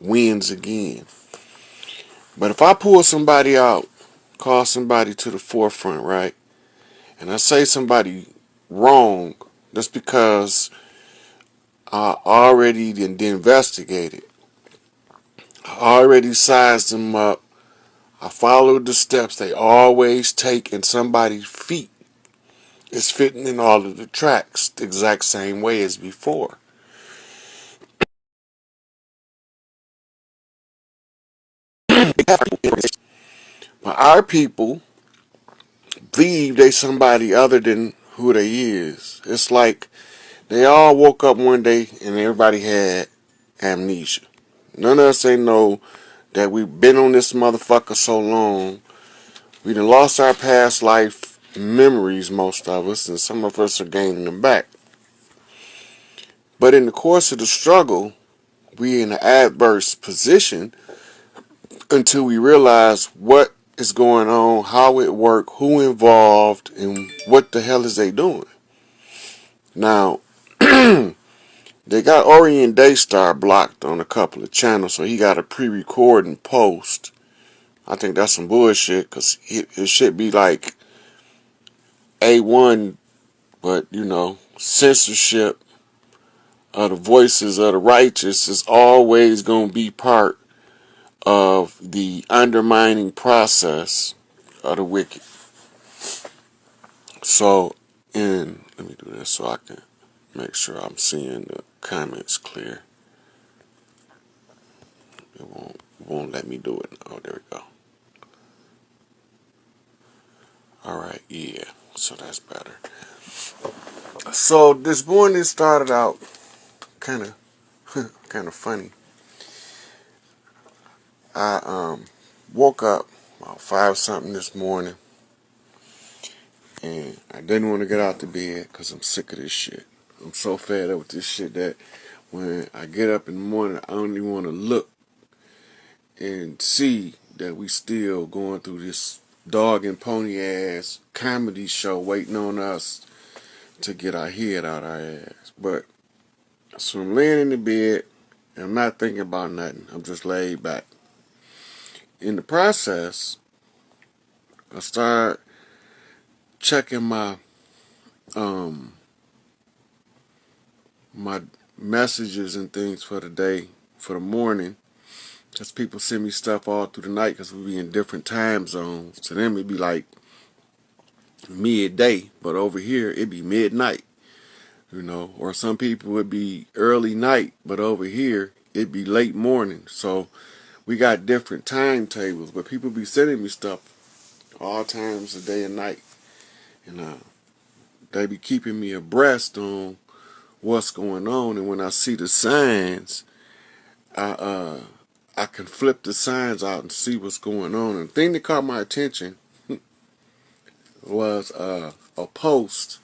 wins again. But if I pull somebody out, call somebody to the forefront, right, and I say somebody wrong, that's because I already did investigated. I already sized them up. I followed the steps they always take, and somebody's feet is fitting in all of the tracks the exact same way as before. But our people believe they somebody other than who they is. It's like they all woke up one day and everybody had amnesia. None of us ain't know that we've been on this motherfucker so long. We done lost our past life memories, most of us, and some of us are gaining them back. But in the course of the struggle, we in an adverse position until we realize what is going on, how it worked, who involved, and what the hell is they doing. Now, they got Orient Daystar blocked on a couple of channels, so he got to pre-record and post. I think that's some bullshit, because it should be like A1, but, you know, censorship of the voices of the righteous is always going to be part of the undermining process of the wicked. So, and let me do this so I can make sure I'm seeing the comments clear. It won't let me do it. Oh, there we go. Alright, yeah. So that's better. So this morning started out kind of funny. I woke up about 5 something this morning, and I didn't want to get out the bed because I'm sick of this shit. I'm so fed up with this shit that when I get up in the morning, I only want to look and see that we still going through this dog and pony ass comedy show waiting on us to get our head out our ass. But so I'm laying in the bed and I'm not thinking about nothing. I'm just laid back. In the process, I start checking my messages and things for the day, for the morning, because people send me stuff all through the night because we be in different time zones. To them it'd be like midday, but over here it'd be midnight, you know. Or some people would be early night, but over here it'd be late morning. So we got different timetables, but people be sending me stuff all times of day and night, and they be keeping me abreast on what's going on. And when I see the signs, I can flip the signs out and see what's going on. And the thing that caught my attention was a post,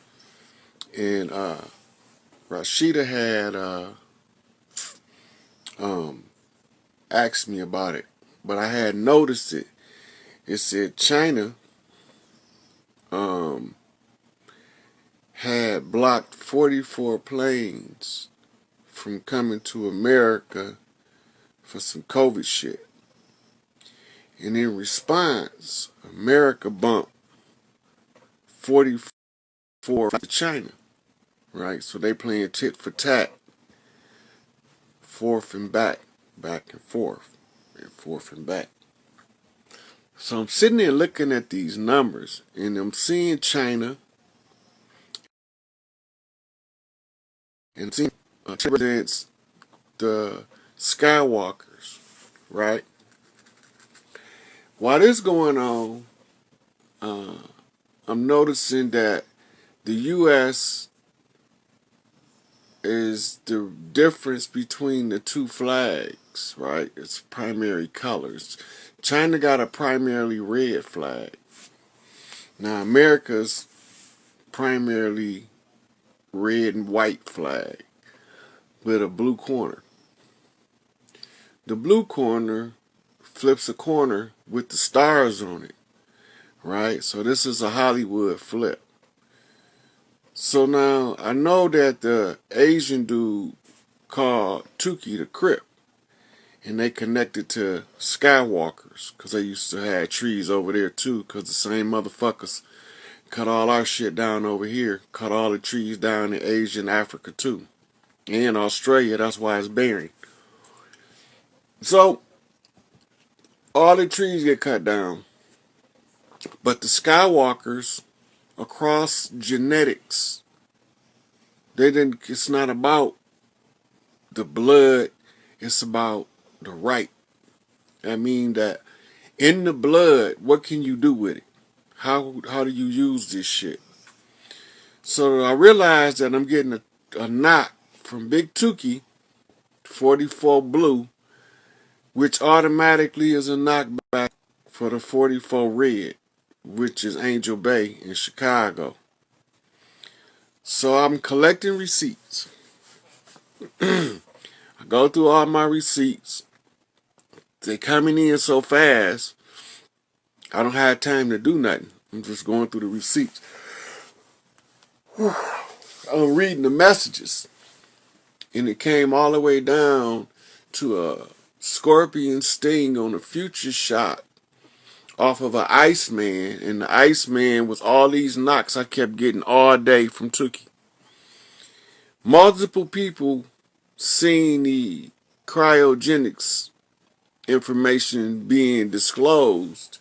and Rashida had asked me about it, but I had noticed it. It said China had blocked 44 planes from coming to America for some COVID shit. And in response, America bumped 44 to China, right? So they playing tit for tat, forth and back and forth, and forth and back. So I'm sitting there looking at these numbers, and I'm seeing China, and seeing represents the Skywalkers, right? While this going on, I'm noticing that the U.S. is the difference between the two flags, right? It's primary colors. China got a primarily red flag. Now America's primarily red and white flag with a blue corner. The blue corner flips a corner with the stars on it, right? So this is a Hollywood flip. So now I know that the Asian dude called Tuki the Crip, and they connected to Skywalkers, because they used to have trees over there too, because the same motherfuckers cut all our shit down over here, cut all the trees down in Asia and Africa too, and Australia. That's why it's barren. So all the trees get cut down, but the Skywalkers across genetics, they didn't. It's not about the blood. It's about the right. I mean that in the blood, what can you do with it? How do you use this shit? So I realized that I'm getting a knock from Big Tukey, 44 Blue, which automatically is a knockback for the 44 Red, which is Angel Bay in Chicago. So I'm collecting receipts. I go through all my receipts. They're coming in so fast, I don't have time to do nothing. I'm just going through the receipts. I'm reading the messages, and it came all the way down to a scorpion sting on a future shot off of an Iceman, and the Iceman was all these knocks I kept getting all day from Tukey. Multiple people seen the cryogenics information being disclosed,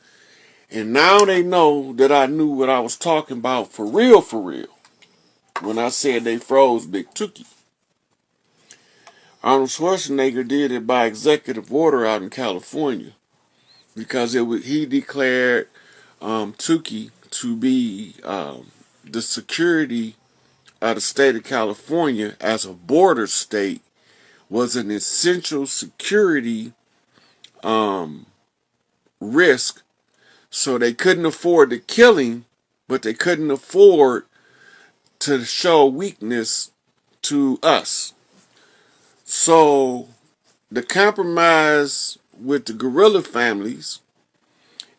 and now they know that I knew what I was talking about for real, when I said they froze Big Tukey. Arnold Schwarzenegger did it by executive order out in California, because he declared Tukey to be the security of the state of California as a border state was an essential security risk. So they couldn't afford to kill him, but they couldn't afford to show weakness to us. So the compromise with the gorilla families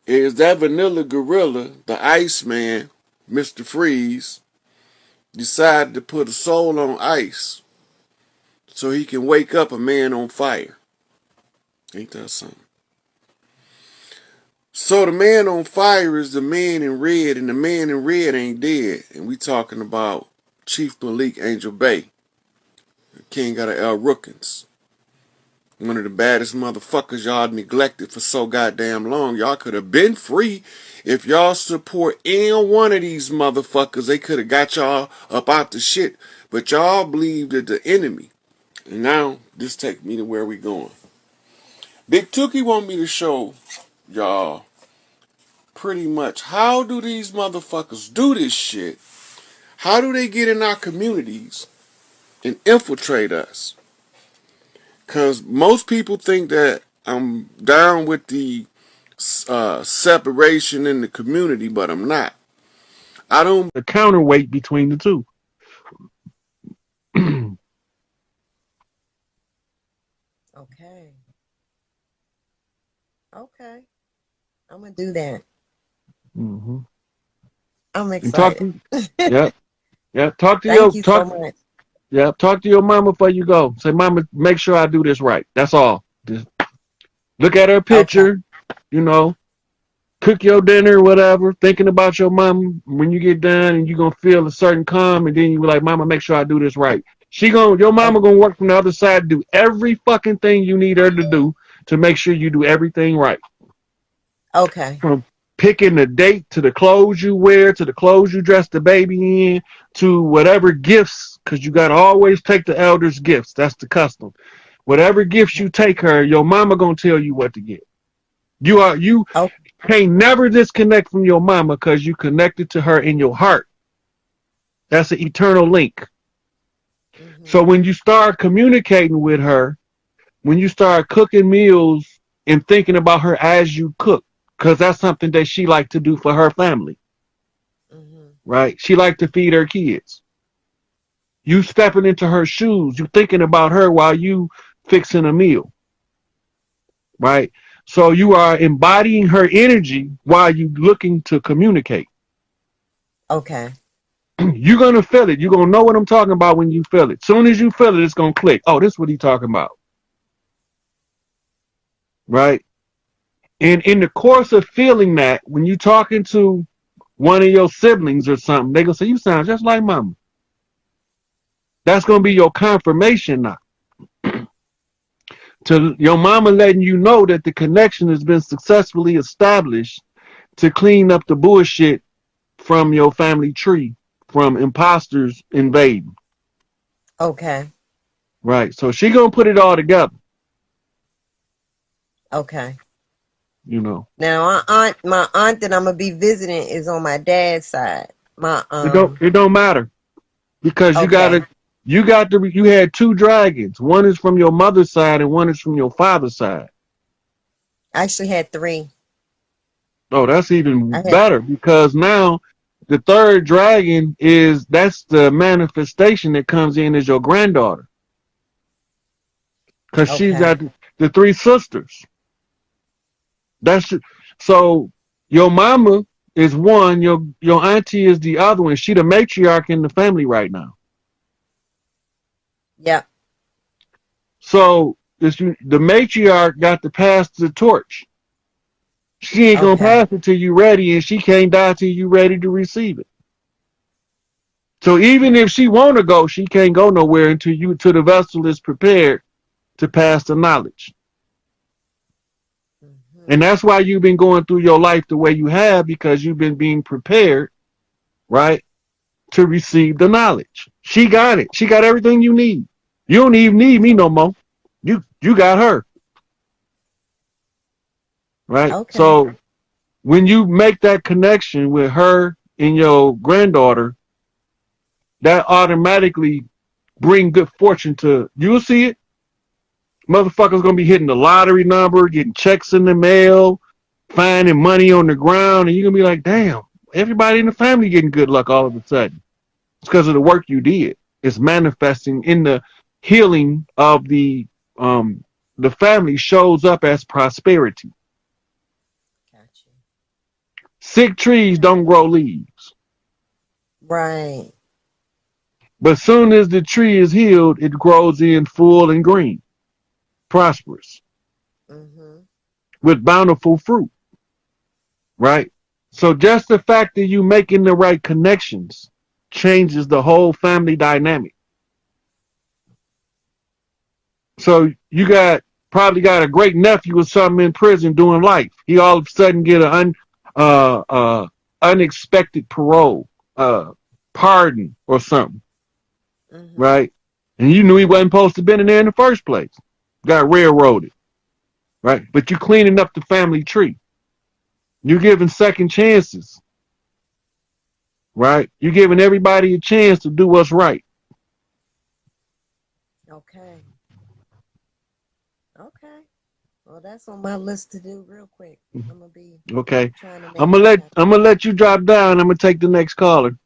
is that vanilla gorilla, the Iceman, Mr. Freeze, decided to put a soul on ice so he can wake up a man on fire. Ain't that something? So the man on fire is the man in red, and the man in red ain't dead. And we talking about Chief Malik Angel Bay, king out of El Rookins. One of the baddest motherfuckers y'all neglected for so goddamn long. Y'all could have been free if y'all support any one of these motherfuckers. They could have got y'all up out the shit. But y'all believed in the enemy. And now, this take me to where we going. Big Tukey want me to show y'all pretty much how do these motherfuckers do this shit. How do they get in our communities and infiltrate us? Because most people think that I'm down with the separation in the community, but I'm not. I don't. The counterweight between the two. Okay. Okay. I'm gonna do that. Mm-hmm. I'm And talk excited. to, yeah, yeah. Thank you so much. Yeah. Talk to your mama before you go. Say, mama, make sure I do this right. That's all. Just look at her Okay. picture. You know, cook your dinner, whatever. Thinking about your mama when you get done, and you're gonna feel a certain calm, and then you be like, mama, make sure I do this right. Your O- mama gonna work from the other side, to do every fucking thing you need her to do to make sure you do everything right. Okay. From picking the date to the clothes you wear to the clothes you dress the baby in to whatever gifts, because you got to always take the elders' gifts. That's the custom. Whatever gifts you take her, your mama gonna tell you what to get. You Oh. can't never disconnect from your mama because you connected to her in your heart. That's an eternal link. So Mhm. when you start communicating with her, when you start cooking meals and thinking about her as you cook, because that's something that she liked to do for her family, Mhm. right? She liked to feed her kids. You stepping into her shoes, you thinking about her while you fixing a meal, right? So you are embodying her energy while you looking to communicate. Okay. You're gonna feel it. You're gonna know what I'm talking about when you feel it. Soon as you feel it, it's gonna click. Oh, this is what he's talking about. right? And in the course of feeling that, when you're talking to one of your siblings or something, they gonna say, you sound just like mama. That's gonna be your confirmation now. To your mama letting you know that the connection has been successfully established to clean up the bullshit from your family tree, from imposters invading. Okay. Right. So she gonna put it all together, Okay. you know. Now, my aunt that I'm gonna be visiting is on my dad's side. My It don't matter because Okay. you had two dragons. One is from your mother's side and one is from your father's side. I actually had three. Oh, that's even I had better because now the third dragon that's the manifestation that comes in as your granddaughter because she's Okay. got the three sisters. That's so your mama is one, your auntie is the other one. She the matriarch in the family right now. Yep. So the matriarch got to pass the torch. She ain't gonna Okay. pass it till you ready, and she can't die till you ready to receive it. So even if she wanna go, she can't go nowhere until the vessel is prepared to pass the knowledge. And Hmm. that's why you've been going through your life the way you have because you've been being prepared, right, to receive the knowledge. She got it. She got everything you need. You don't even need me no more. You got her, right? Okay. So when you make that connection with her and your granddaughter, that automatically bring good fortune to you'll see it. Motherfuckers gonna be hitting the lottery number, getting checks in the mail, finding money on the ground, and you're gonna be like, damn, everybody in the family getting good luck all of a sudden. It's because of the work you did. It's manifesting in the healing of the family shows up as prosperity. Gotcha. Sick trees Okay. don't grow leaves. Right. But soon as the tree is healed, it grows in full and green, prosperous, Mm-hmm. with bountiful fruit, right? So just the fact that you making the right connections changes the whole family dynamic. So you probably got a great nephew or something in prison doing life. He all of a sudden get an uh, uh, unexpected parole, pardon or something, Mm-hmm. right? And you knew he wasn't supposed to have been in there in the first place. Got railroaded, right? But you cleaning up the family tree. You're giving second chances, right? You're giving everybody a chance to do what's right. Okay. Okay. Well, that's on my list to do real quick. I'm gonna be Okay. trying to I'm make gonna that let happen. I'm gonna let you drop down. I'm gonna take the next caller.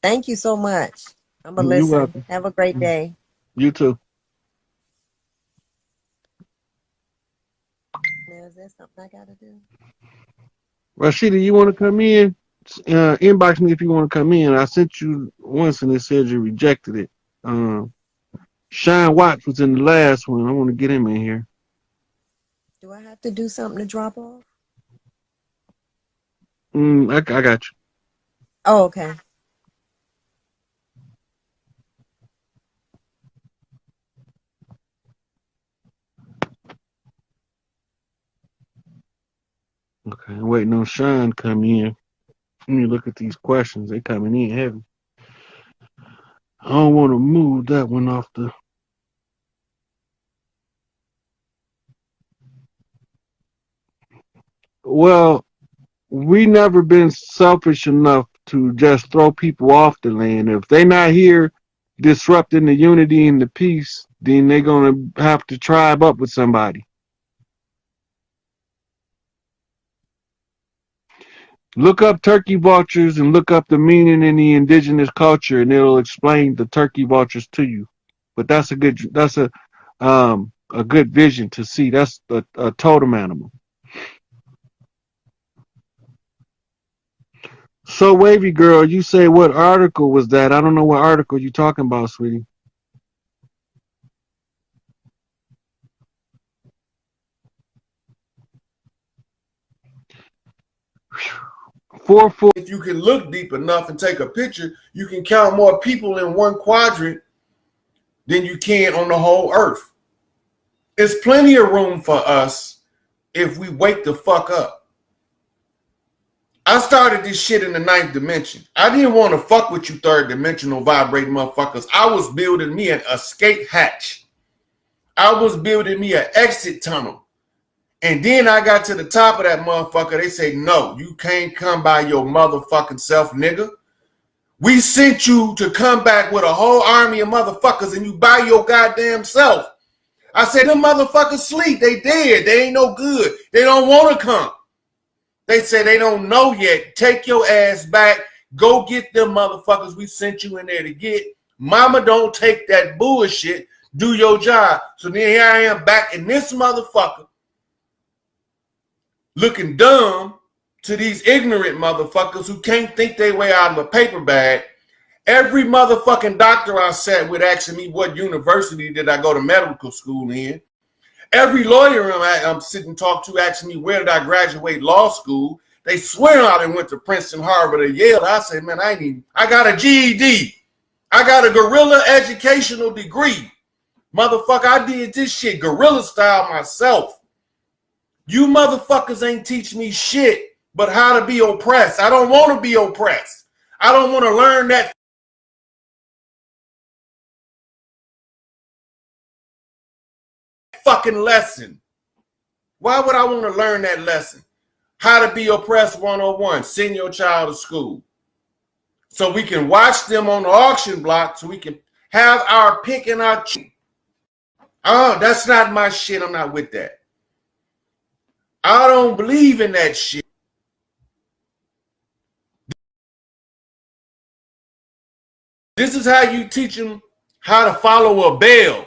Thank you so much. I'm gonna You're listen. welcome. Have a great day. You too. Now, is there something I gotta do? Rashida, you want to come in? Inbox me if you want to come in. I sent you once and it said you rejected it. Um, Shine Watts was in the last one. I want to get him in here. Do I have to do something to drop off? I got Oh, okay. you. Okay, I'm waiting on Shine to come in. Let me look at these questions. They coming in heavy. I don't want to move that one off the. Well, we never been selfish enough to just throw people off the land. If they not here disrupting the unity and the peace, then they're gonna have to tribe up with somebody. Look up turkey vultures and look up the meaning in the indigenous culture, and it'll explain the turkey vultures to you. But that's a good vision to see. That's a totem animal. So wavy girl, you say what article was that? I don't know what article you talking about, sweetie. 4-4. If you can look deep enough and take a picture, you can count more people in one quadrant than you can on the whole earth. There's plenty of room for us if we wake the fuck up. I started this shit in the 9th dimension. I didn't want to fuck with you third dimensional vibrating motherfuckers. I was building me an escape hatch. I was building me an exit tunnel. And then I got to the top of that motherfucker. They say, no, you can't come by your motherfucking self, nigga. We sent you to come back with a whole army of motherfuckers and you by your goddamn self. I said, them motherfuckers sleep. They dead. They ain't no good. They don't want to come. They say they don't know yet. Take your ass back. Go get them motherfuckers we sent you in there to get. Mama, don't take that bullshit. Do your job. So then here I am back in this motherfucker looking dumb to these ignorant motherfuckers who can't think their way out of a paper bag. Every motherfucking doctor I sat with asking me what university did I go to medical school in. Every lawyer I'm sitting and talk to asking me where did I graduate law school. They swear I went to Princeton, Harvard, or Yale. I say, man, I got a GED. I got a guerrilla educational degree. Motherfucker, I did this shit guerrilla style myself. You motherfuckers ain't teach me shit but how to be oppressed. I don't want to be oppressed. I don't want to learn that fucking lesson. Why would I want to learn that lesson? How to be oppressed 101. Send your child to school. So we can watch them on the auction block so we can have our pick and our choose. Oh, that's not my shit. I'm not with that. I don't believe in that shit. This is how you teach them how to follow a bell.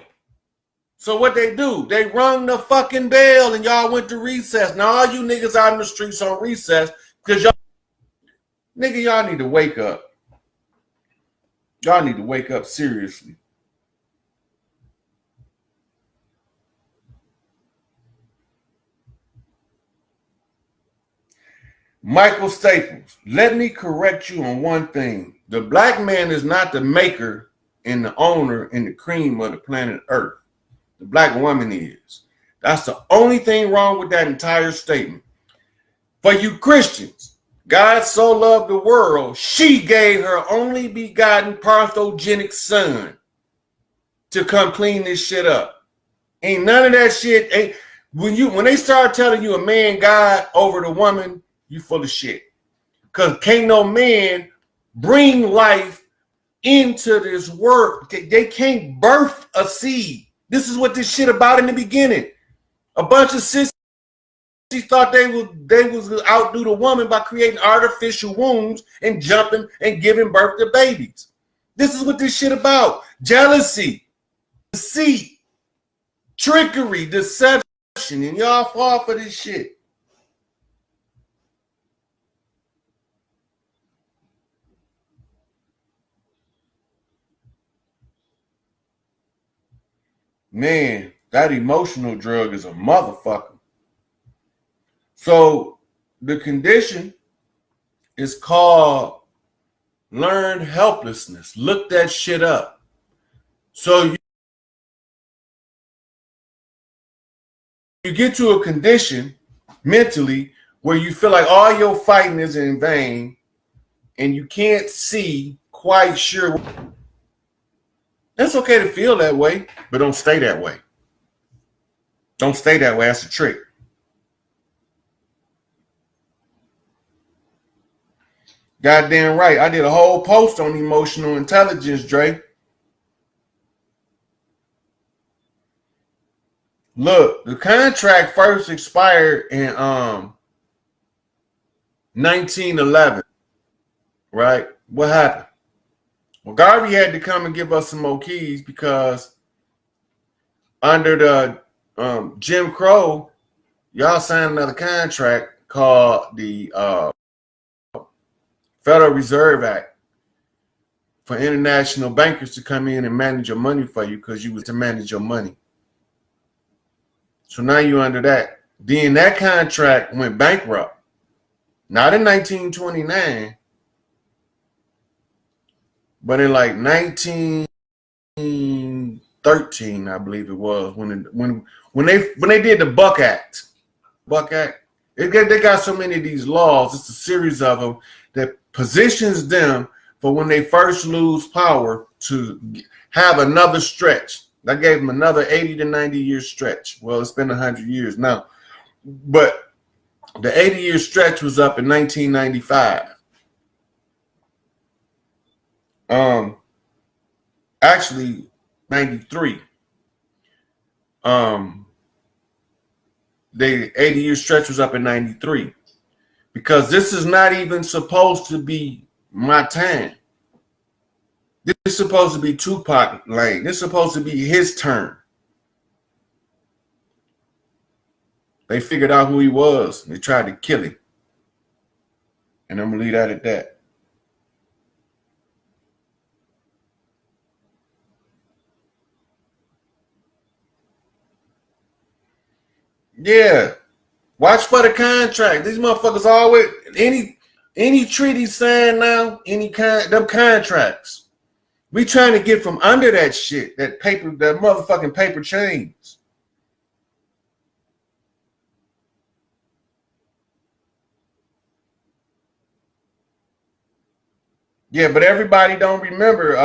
So what they do, they rung the fucking bell and y'all went to recess. Now all you niggas out in the streets on recess because y'all need to wake up. Y'all need to wake up seriously. Michael Staples, let me correct you on one thing. The black man is not the maker and the owner and the cream of the planet Earth. The black woman is. That's the only thing wrong with that entire statement. For you Christians, God so loved the world, she gave her only begotten parthogenic son to come clean this shit up. Ain't none of that shit. When they start telling you a man God over the woman, you full of shit. Because can't no man bring life into this world. They can't birth a seed. This is what this shit about in the beginning. A bunch of sissies thought they was outdo the woman by creating artificial wombs and jumping and giving birth to babies. This is what this shit about. Jealousy, deceit, trickery, deception, and y'all fall for this shit. Man, that emotional drug is a motherfucker. So the condition is called learned helplessness. Look that shit up. So you get to a condition mentally where you feel like all your fighting is in vain and you can't see quite sure. It's okay to feel that way, but don't stay that way. Don't stay that way. That's a trick. Goddamn right. I did a whole post on emotional intelligence, Dre. Look, the contract first expired in 1911. Right? What happened? Well, Garvey had to come and give us some more keys because under the Jim Crow, y'all signed another contract called the Federal Reserve Act for international bankers to come in and manage your money for you because you was to manage your money. So now you're under that. Then that contract went bankrupt. Not in 1929, but in like 1913, I believe it was, when they did the Buck Act. Buck Act. They got so many of these laws. It's a series of them that positions them for when they first lose power to have another stretch. That gave them another 80 to 90 year stretch. Well, it's been 100 years now, but the 80-year stretch was up in 1995. Actually, 93. The 80-year stretch was up in 93 because this is not even supposed to be my time. This is supposed to be Tupac lane. This is supposed to be his turn. They figured out who he was. They tried to kill him. And I'm going to leave that at that. Yeah. Watch for the contract. These motherfuckers always, any treaty signed now, them contracts. We trying to get from under that shit, that motherfucking paper chains. Yeah, but everybody don't remember,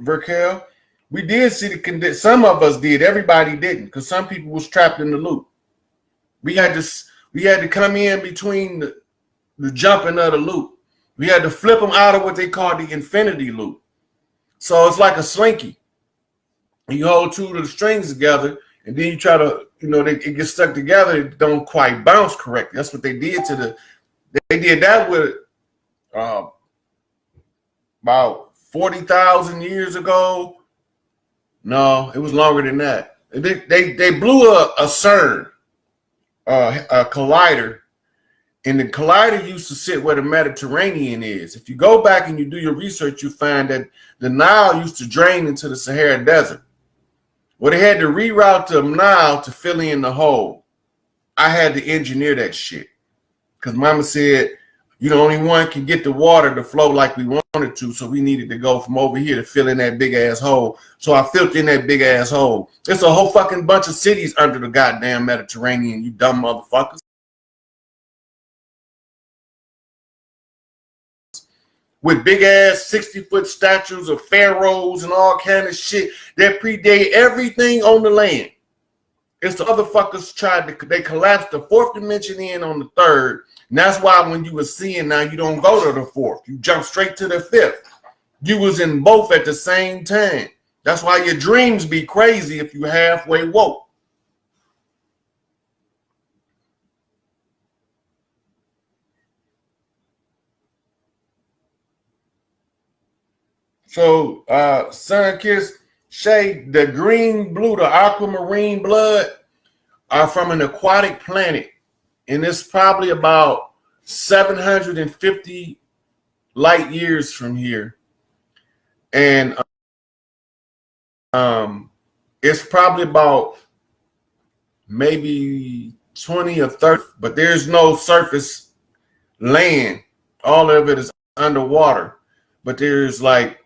Verkel. We did see some of us did. Everybody didn't, because some people was trapped in the loop. We had to come in between the jumping of the loop. We had to flip them out of what they call the infinity loop. So it's like a slinky. You hold two of the strings together, and then you try to, it gets stuck together. It don't quite bounce correctly. That's what they did they did that with about 40,000 years ago. No, it was longer than that. They blew a CERN, a collider, and the collider used to sit where the Mediterranean is. If you go back and you do your research, you find that the Nile used to drain into the Sahara Desert. Well, they had to reroute the Nile to fill in the hole. I had to engineer that shit because Mama said, only one can get the water to flow like we wanted to, so we needed to go from over here to fill in that big ass hole. So I filled in that big ass hole. It's a whole fucking bunch of cities under the goddamn Mediterranean, you dumb motherfuckers. With big ass 60-foot statues of pharaohs and all kind of shit that predate everything on the land. It's the other fuckers they collapsed the fourth dimension in on the third. And that's why when you were seeing now, you don't go to the fourth. You jump straight to the fifth. You was in both at the same time. That's why your dreams be crazy if you halfway woke. So, Sun Kiss, Shay, the green blue, the aquamarine blood are from an aquatic planet. And it's probably about 750 light years from here. And it's probably about maybe 20 or 30, but there's no surface land. All of it is underwater. But there's like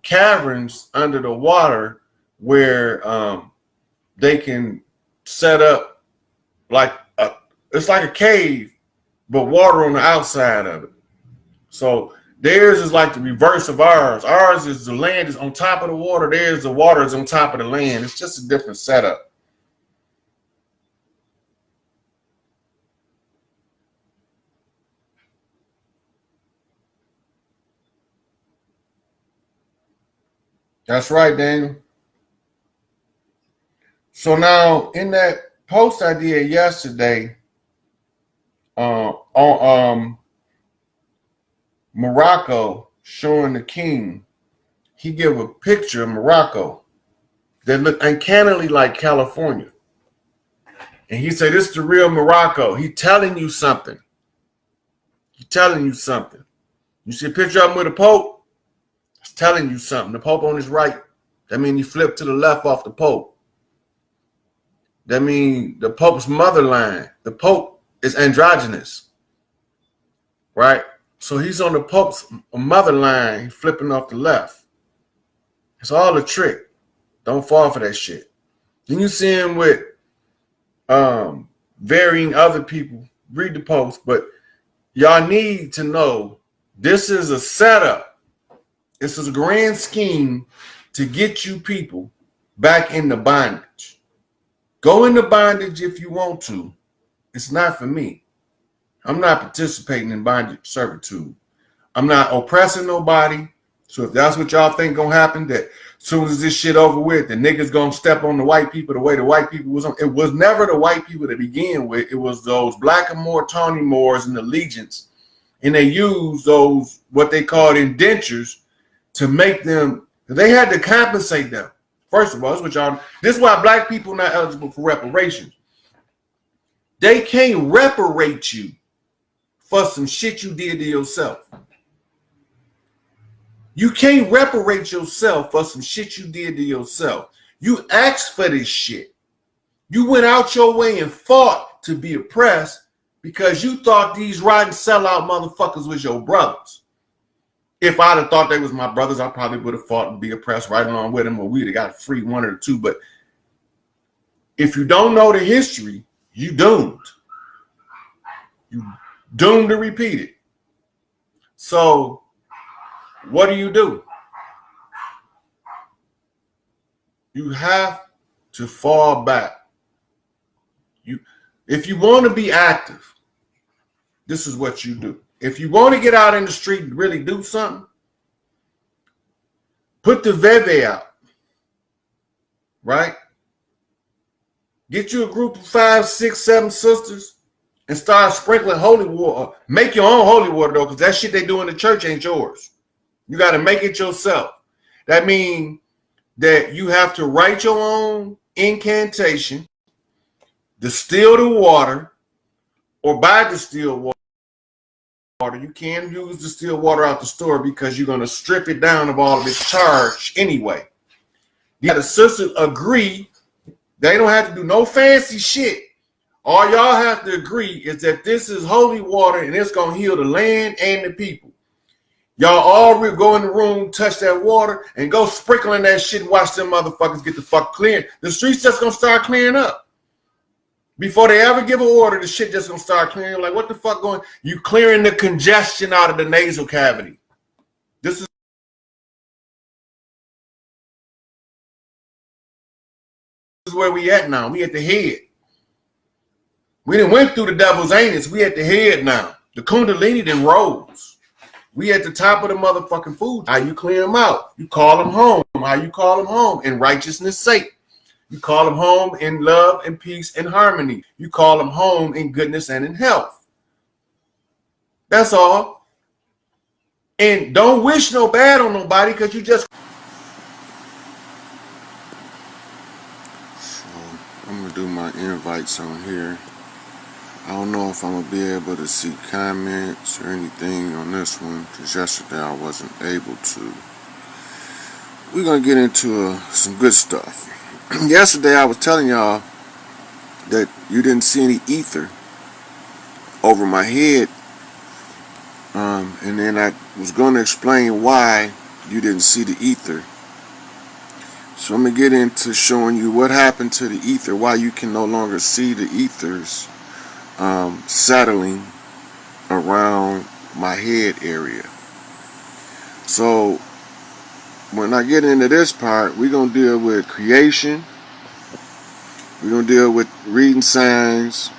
caverns under the water where they can set up it's like a cave, but water on the outside of it. So theirs is like the reverse of ours. Ours is the land is on top of the water. Theirs, the water is on top of the land. It's just a different setup. That's right, Daniel. So now in that post I did yesterday on Morocco showing the king, he gave a picture of Morocco that looked uncannily like California. And he said, this is the real Morocco. He's telling you something. He's telling you something. You see a picture of him with the Pope? It's telling you something. The Pope on his right. That means you flip to the left off the Pope. That means the Pope's mother line. The Pope is androgynous. right? So he's on the Pope's mother line, flipping off the left. It's all a trick. Don't fall for that shit. Then you see him with varying other people. Read the post, but y'all need to know this is a setup. This is a grand scheme to get you people back into bondage. Go into bondage if you want to. It's not for me. I'm not participating in bondage servitude. I'm not oppressing nobody. So if that's what y'all think gonna happen, that as soon as this shit over with, the niggas gonna step on the white people the way the white people was on. It was never the white people to begin with. It was those Blackamoor, Tawny Moors, and allegiance. And they used those, what they called indentures, to make them, they had to compensate them. First of all, this is why black people are not eligible for reparations. They can't reparate you for some shit you did to yourself. You can't reparate yourself for some shit you did to yourself. You asked for this shit. You went out your way and fought to be oppressed because you thought these rotten sellout motherfuckers was your brothers. If I'd have thought they was my brothers, I probably would have fought and be oppressed right along with them, or we'd have got free one or two. But if you don't know the history, you doomed. You doomed to repeat it. So what do? You have to fall back. If you want to be active, this is what you do. If you want to get out in the street and really do something, put the veve out, right? Get you a group of 5, 6, 7 sisters and start sprinkling holy water. Make your own holy water, though, because that shit they do in the church ain't yours. You got to make it yourself. That means that you have to write your own incantation, distill the water, or buy distilled water. You can't use distilled water out the store because you're going to strip it down of all of its charge anyway. You got the sisters agree. They don't have to do no fancy shit. All y'all have to agree is that this is holy water and it's going to heal the land and the people. Y'all all go in the room, touch that water, and go sprinkling that shit and watch them motherfuckers get the fuck clear. The streets just going to start clearing up. Before they ever give an order, the shit just going to start clearing. Like, what the fuck going? You clearing the congestion out of the nasal cavity. This is where we at now. We at the head. We done went through the devil's anus. We at the head now. The kundalini done rose. We at the top of the motherfucking food. How you clear them out? You call them home. How you call them home? In righteousness' sake. You call them home in love and peace and harmony. You call them home in goodness and in health. That's all. And don't wish no bad on nobody because you just... So I'm going to do my invites on here. I don't know if I'm going to be able to see comments or anything on this one because yesterday I wasn't able to. We're going to get into some good stuff. Yesterday I was telling y'all that you didn't see any ether over my head. And then I was going to explain why you didn't see the ether. So I'm going to get into showing you what happened to the ether, why you can no longer see the ethers settling around my head area. So when I get into this part, we're going to deal with creation, we're going to deal with reading signs,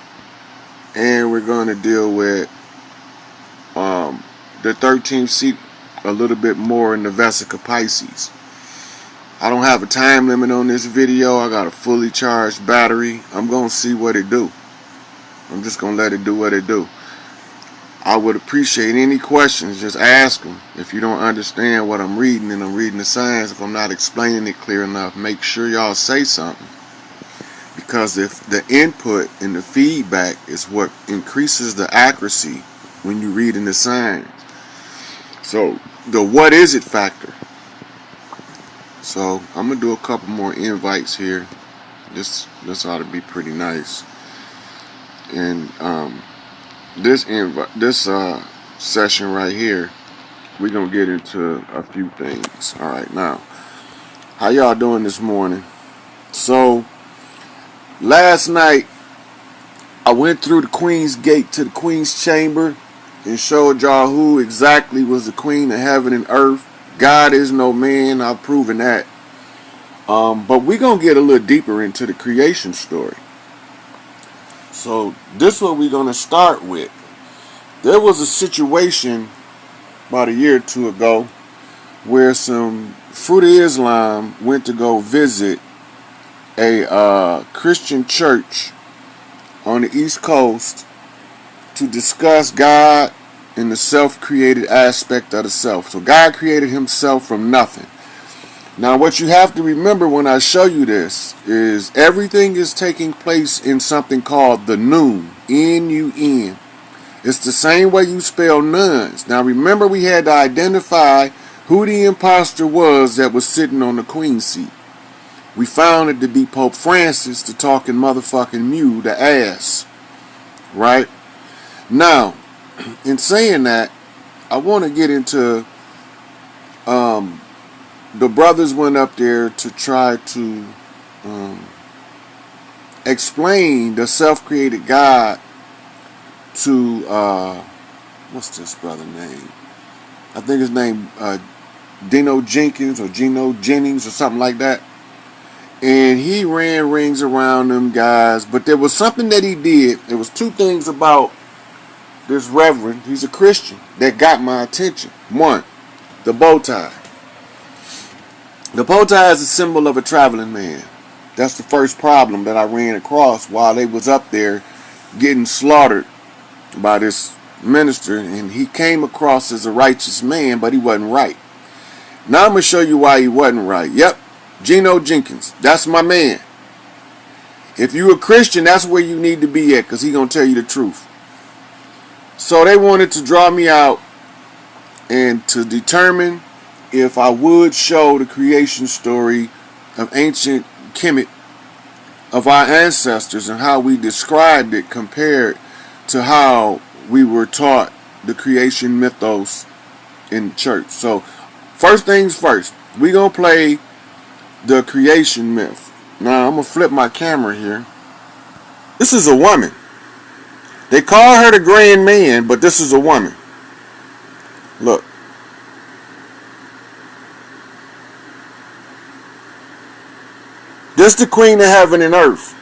and we're going to deal with the 13th seat a little bit more in the Vesica Pisces. I don't have a time limit on this video. I got a fully charged battery. I'm going to see what it do. I'm just going to let it do what it do. I would appreciate any questions. Just ask them. If you don't understand what I'm reading and I'm reading the signs, if I'm not explaining it clear enough, make sure y'all say something. Because if the input and the feedback is what increases the accuracy when you're reading the signs. So the what is it factor. So I'm going to do a couple more invites here. This ought to be pretty nice. And this session right here, we're going to get into a few things. All right, now, how y'all doing this morning? So, last night, I went through the Queen's Gate to the Queen's Chamber and showed y'all who exactly was the Queen of Heaven and Earth. God is no man. I've proven that. But we're going to get a little deeper into the creation story. So this is what we're going to start with. There was a situation about a year or two ago where some Fruit of Islam went to go visit a Christian church on the East Coast to discuss God and the self-created aspect of the self. So God created himself from nothing. Now what you have to remember when I show you this is everything is taking place in something called the Nun, N-U-N. It's the same way you spell nuns. Now remember we had to identify who the imposter was that was sitting on the queen seat. We found it to be Pope Francis, the talking motherfucking mule, the ass. Right? Now, in saying that, I want to get into the brothers went up there to try to explain the self-created God to what's this brother name? I think his name Dino Jenkins or Gino Jennings or something like that. And he ran rings around them guys, but there was something that he did. There was two things about this reverend, he's a Christian, that got my attention. One, the bow tie. The bow tie is a symbol of a traveling man. That's the first problem that I ran across while they was up there getting slaughtered by this minister, and he came across as a righteous man, but he wasn't right. Now I'm going to show you why he wasn't right. Yep, Gino Jenkins, that's my man. If you a Christian, that's where you need to be at, because he going to tell you the truth. So they wanted to draw me out and to determine if I would show the creation story of ancient Kemet of our ancestors and how we described it compared to how we were taught the creation mythos in church. So first things first, we're going to play the creation myth. Now I'm going to flip my camera here. This is a woman. They call her the grand man, but this is a woman. Look. This is the Queen of Heaven and Earth.